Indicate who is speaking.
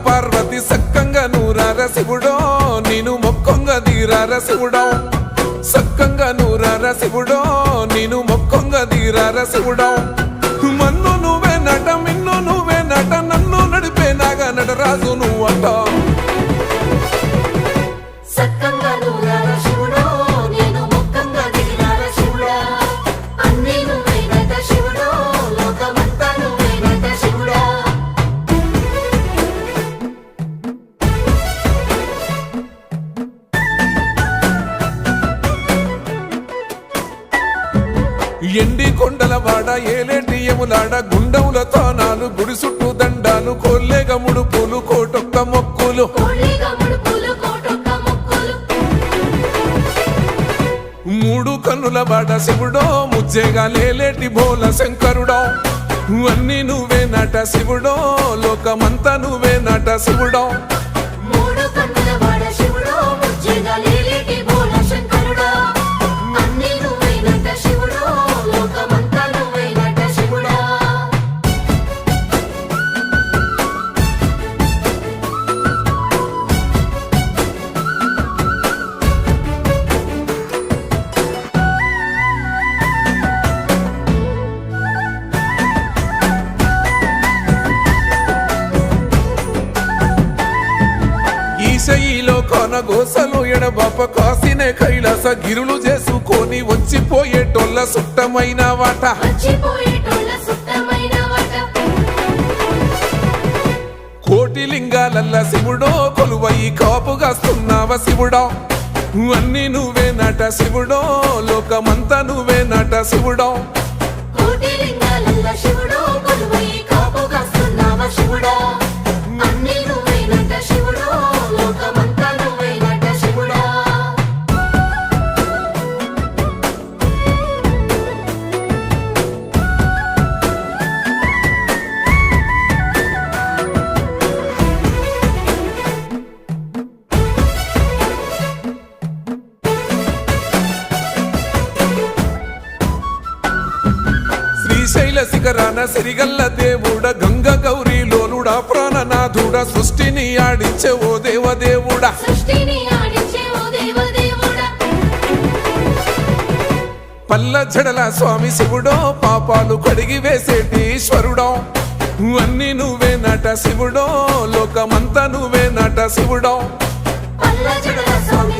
Speaker 1: పార్వతి సక్కంగా నూరార శివుడో నేను మొక్కంగా దీరార శివుడో సక్కంగా నూరార శివుడో నేను మొక్కంగా దీరార శివుడో మన్ను నువ్వే నట మిన్ను నువ్వే నట నన్ను నడిపే నాగా నటరాజు నువ్వంట ఎండి కొండల వాడ ఏలేటి యములాడ గుండముల తానాలు గుడి చుట్టూ దండాలు కొల్లేగ ముడుపులు కోటొక్క మొక్కులు మూడు కన్నుల వాడ శివుడో ముజ్జేగా లేలేటి బోల శంకరుడో అన్ని నువ్వే నట శివుడో లోకమంతా నువ్వే నట శివుడో ఈశయిలో కొనగోసలు ఎడబాప కాసినే కైలాస గిరులు చేసుకొని వచ్చిపోయేటోళ్ళ సుట్టమైన వాట కోటి లింగాలల్ల శివుడో కొలువయి కాపుగాస్తున్నావ శివుడో అన్ని నువ్వే నట శివుడో లోకమంతా నువ్వే నట శివుడో శ్రీశైల శిఖరాన సిరిగల్ల దేవుడ గంగ గౌరీ లోలుడా ప్రాణనాథుడా సృష్టిని ఆడించే ఓ దేవదేవుడా పల్ల జడల స్వామి శివుడో పాపాలు కడిగి వేసేటి ఈశ్వరుడో అన్ని నువ్వే నట శివుడో లోకమంతా నువ్వే నట శివుడో
Speaker 2: పల్ల జడల స్వామి